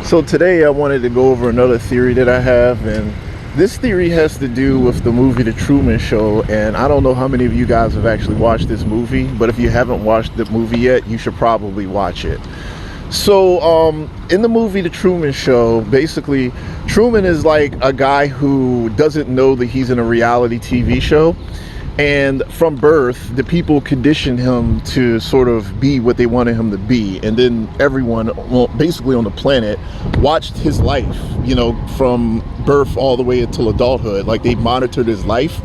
So today I wanted to go over another theory that I have, and this theory has to do with the movie The Truman Show. And I don't know how many of you guys have actually watched this movie, but if you haven't watched the movie yet, you should probably watch it. So in the movie The Truman Show, basically Truman is like a guy who doesn't know that he's in a reality TV show. And from birth, the people conditioned him to sort of be what they wanted him to be. And then everyone, basically on the planet, watched his life, you know, from birth all the way until adulthood. Like, they monitored his life.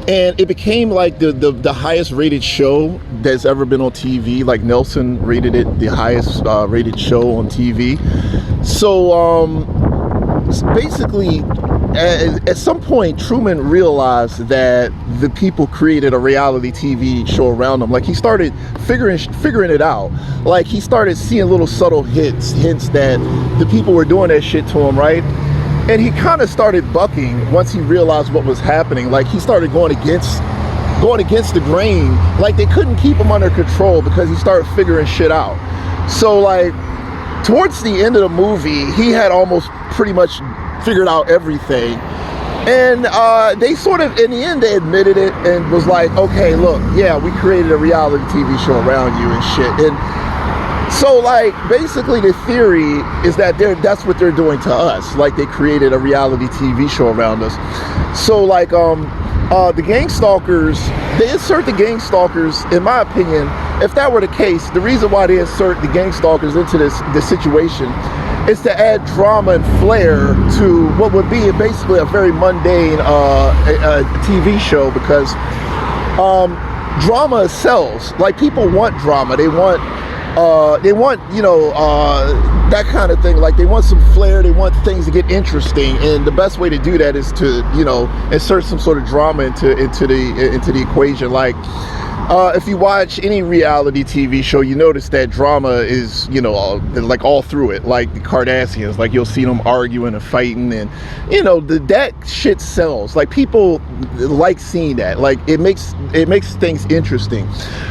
And it became like the highest rated show that's ever been on TV. Like, Nelson rated it the highest rated show on TV. So basically, at some point, Truman realized that the people created a reality TV show around him. Like, he started figuring it out. Like, he started seeing little subtle hints that the people were doing that shit to him, right? And he kind of started bucking once he realized what was happening. Like, he started going against the grain. Like, they couldn't keep him under control because he started figuring shit out. So, like, towards the end of the movie, he had almost pretty much figured out everything. And they sort of, in the end, they admitted it and was like, okay, look, yeah, we created a reality TV show around you and shit. And so, like, basically the theory is that that's what they're doing to us. Like, they created a reality TV show around us. So, like, the gang stalkers, they insert the gang stalkers, in my opinion, if that were the case, the reason why they insert the gang stalkers into this situation is to add drama and flair to what would be basically a very mundane TV show, because drama sells. Like, people want drama. They want you know, that kind of thing. Like, they want some flair. They want things to get interesting, and the best way to do that is to, you know, insert some sort of drama into the equation. Like, if you watch any reality TV show, you notice that drama is, you know, like all through it. Like the Kardashians, like, you'll see them arguing and fighting, and, you know, that shit sells. Like, people like seeing that. Like, it makes things interesting.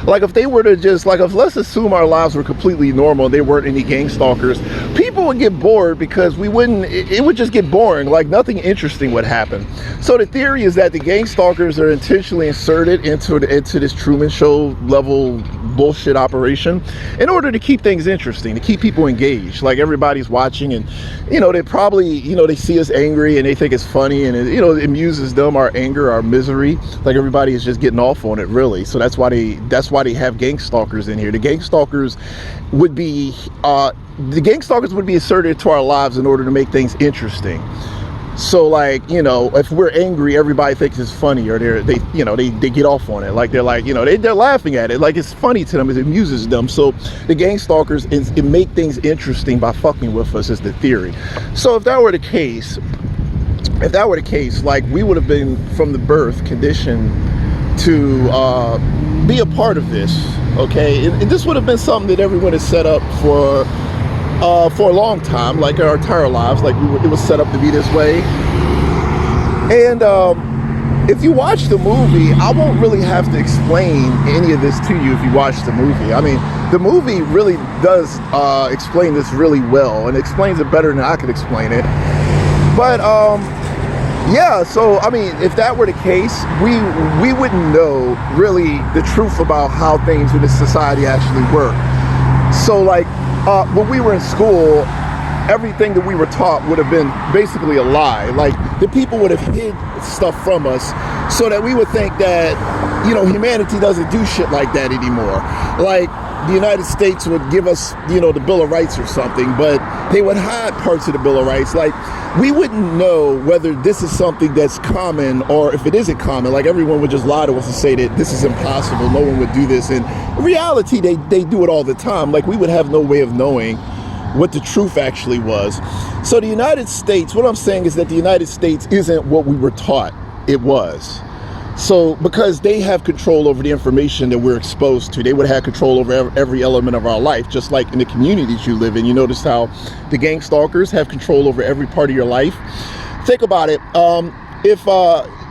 Like, if they were to just, like, if let's assume our lives were completely normal and there weren't any gang stalkers, people would get bored because it would just get boring. Like, nothing interesting would happen. So the theory is that the gang stalkers are intentionally inserted into this Truman Show level bullshit operation in order to keep things interesting, to keep people engaged. Like, everybody's watching, and, you know, they probably, you know, they see us angry and they think it's funny, and it, you know, it amuses them, our anger, our misery. Like, everybody is just getting off on it, really. So that's why they have gang stalkers in here. The gang stalkers would be inserted into our lives in order to make things interesting. So, like, you know, if we're angry, everybody thinks it's funny, or they get off on it. Like, they're like, you know, they're laughing at it. Like, it's funny to them, it amuses them. So the gang stalkers, it make things interesting by fucking with us, is the theory. So if that were the case, like, we would have been from the birth conditioned to be a part of this, okay? And this would have been something that everyone has set up for a long time, like our entire lives. Like, it was set up to be this way. And if you watch the movie, I won't really have to explain any of this to you if you watch the movie. I mean, the movie really does explain this really well, and explains it better than I could explain it. But yeah, so I mean, if that were the case, we wouldn't know really the truth about how things in this society actually work. So, like, when we were in school, everything that we were taught would have been basically a lie. Like, the people would have hid stuff from us so that we would think that, you know, humanity doesn't do shit like that anymore. Like, the United States would give us, you know, the Bill of Rights or something, but they would hide parts of the Bill of Rights. Like, we wouldn't know whether this is something that's common or if it isn't common. Like, everyone would just lie to us and say that this is impossible, no one would do this. And in reality, they do it all the time. Like, we would have no way of knowing what the truth actually was. So the United States, what I'm saying is that the United States isn't what we were taught it was. So, because they have control over the information that we're exposed to, they would have control over every element of our life, just like in the communities you live in. You notice how the gang stalkers have control over every part of your life. Think about it.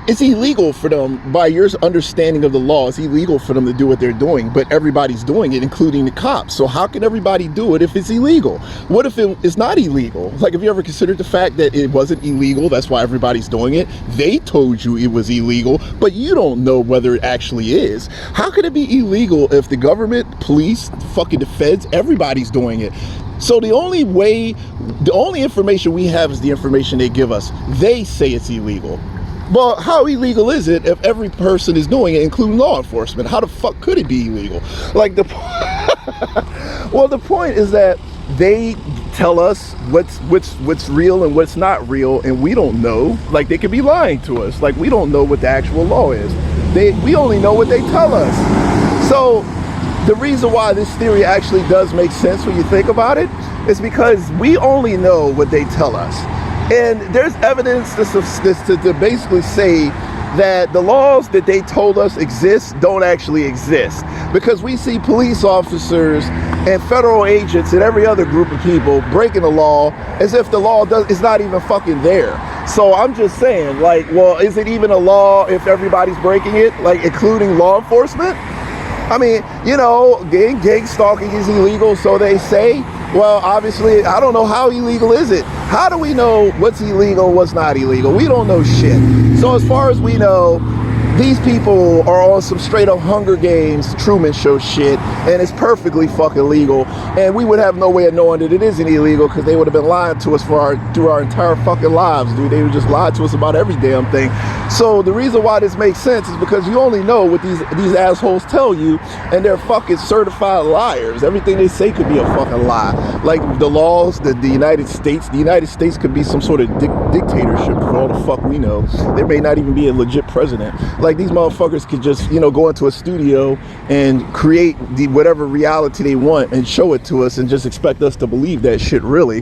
it's illegal for them, by your understanding of the law, it's illegal for them to do what they're doing, but everybody's doing it, including the cops. So how can everybody do it if it's illegal? What if it's not illegal? Like, have you ever considered the fact that it wasn't illegal, that's why everybody's doing it? They told you it was illegal, but you don't know whether it actually is. How could it be illegal if the government, police, fucking the feds, everybody's doing it? So the only information we have is the information they give us. They say it's illegal. Well, how illegal is it if every person is doing it, including law enforcement? How the fuck could it be illegal? Like, well, the point is that they tell us what's real and what's not real, and we don't know. Like, they could be lying to us. Like, we don't know what the actual law is. We only know what they tell us. So the reason why this theory actually does make sense when you think about it is because we only know what they tell us. And there's evidence to basically say that the laws that they told us exist don't actually exist. Because we see police officers and federal agents and every other group of people breaking the law as if the law is not even fucking there. So I'm just saying, like, well, is it even a law if everybody's breaking it, like including law enforcement? I mean, you know, gang stalking is illegal, so they say. Well, obviously, I don't know how illegal is it. How do we know what's illegal, what's not illegal? We don't know shit. So as far as we know, these people are on some straight up Hunger Games, Truman Show shit, and it's perfectly fucking legal. And we would have no way of knowing that it isn't illegal because they would have been lying to us through our entire fucking lives, dude. They would just lie to us about every damn thing. So the reason why this makes sense is because you only know what these assholes tell you, and they're fucking certified liars. Everything they say could be a fucking lie. Like the laws, the United States could be some sort of dictatorship for all the fuck we know. There may not even be a legit president. Like, these motherfuckers could just, you know, go into a studio and create whatever reality they want and show it to us and just expect us to believe that shit, really.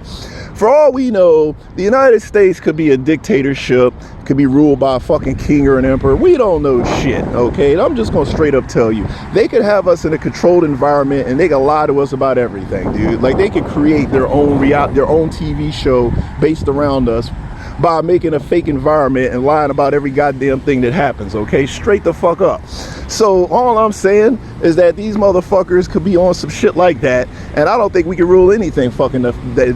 For all we know, the United States could be a dictatorship, could be ruled by a fucking king or an emperor. We don't know shit, okay? And I'm just gonna straight up tell you, they could have us in a controlled environment and they can lie to us about everything, dude. Like, they could create their own TV show based around us by making a fake environment and lying about every goddamn thing that happens, okay? Straight the fuck up. So all I'm saying is that these motherfuckers could be on some shit like that, and I don't think we can rule anything fucking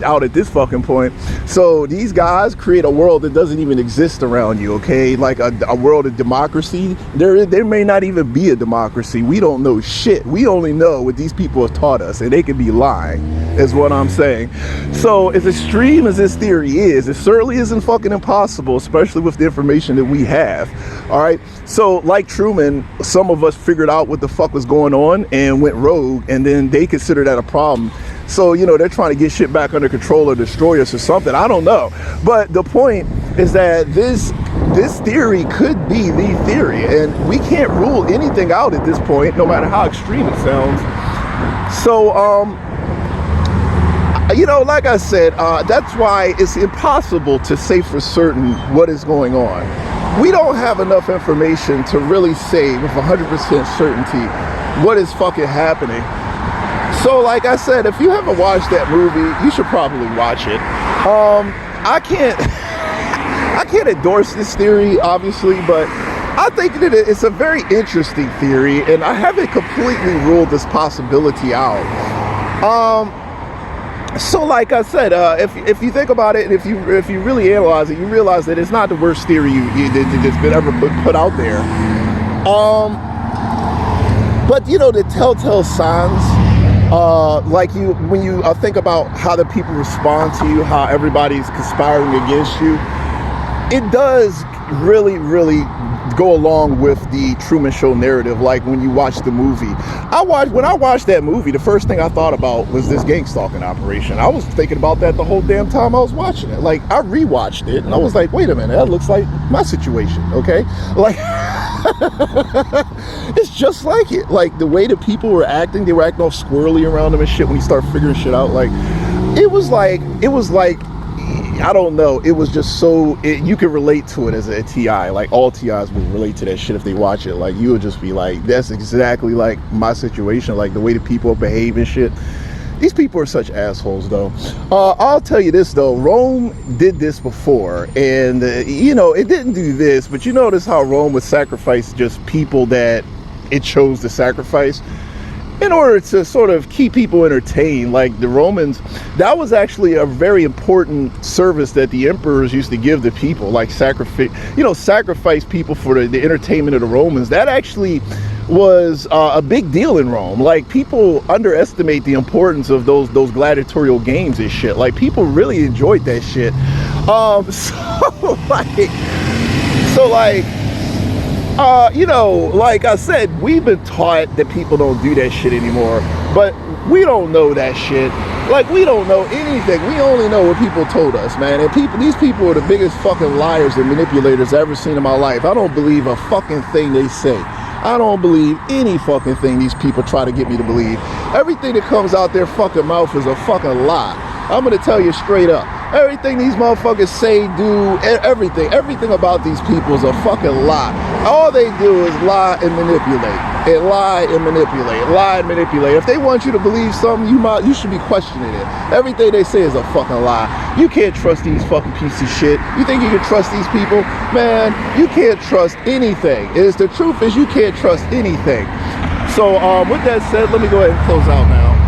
out at this fucking point. So these guys create a world that doesn't even exist around you, okay? Like a world of democracy. There may not even be a democracy. We don't know shit. We only know what these people have taught us, and they could be lying, is what I'm saying. So as extreme as this theory is, it certainly isn't fucking impossible, especially with the information that we have. All right, so like Truman, some of us figured out what the fuck was going on and went rogue, and then they consider that a problem. So, you know, they're trying to get shit back under control or destroy us or something. I don't know. But the point is that this theory could be the theory, and we can't rule anything out at this point, no matter how extreme it sounds. So, you know, like I said, that's why it's impossible to say for certain what is going on. We don't have enough information to really say with 100% certainty what is fucking happening. So, like I said, if you haven't watched that movie, you should probably watch it. I can't endorse this theory, obviously, but I think that it's a very interesting theory, and I haven't completely ruled this possibility out. So like I said, if you think about it, and if you really analyze it, you realize that it's not the worst theory that's been ever put out there. But you know, the telltale signs, like when you think about how the people respond to you, how everybody's conspiring against you, it does really go along with the Truman Show narrative. Like when you watch the movie, when I watched that movie, the first thing I thought about was this gang-stalking operation. I was thinking about that the whole damn time I was watching it. Like, I rewatched it and I was like, wait a minute, that looks like my situation, okay? Like, it's just like it. Like, the way the people were acting, they were acting all squirrely around them and shit when you start figuring shit out. Like, it was like I don't know, it was just so, you could relate to it as a TI. Like, all TIs would relate to that shit if they watch it. Like, you would just be like, that's exactly like my situation. Like, the way the people behave and shit, These people are such assholes, though. I'll tell you this, though. Rome did this before, and, you know, it didn't do this, but you notice how Rome would sacrifice just people that it chose to sacrifice in order to sort of keep people entertained. Like the Romans, that was actually a very important service that the emperors used to give to people, like sacrifice people for the entertainment of the Romans. That actually was a big deal in Rome. Like, people underestimate the importance of those gladiatorial games and shit. Like, people really enjoyed that shit. You know, like I said, we've been taught that people don't do that shit anymore, but we don't know that shit. Like, we don't know anything. We only know what people told us, man. And these people are the biggest fucking liars and manipulators I've ever seen in my life. I don't believe a fucking thing they say. I don't believe any fucking thing these people try to get me to believe. Everything that comes out their fucking mouth is a fucking lie. I'm gonna tell you straight up. Everything these motherfuckers say, do, everything about these people is a fucking lie. All they do is lie and manipulate. And lie and manipulate. Lie and manipulate. If they want you to believe something, you should be questioning it. Everything they say is a fucking lie. You can't trust these fucking pieces of shit. You think you can trust these people? Man, you can't trust anything. The truth is, you can't trust anything. So with that said, let me go ahead and close out now.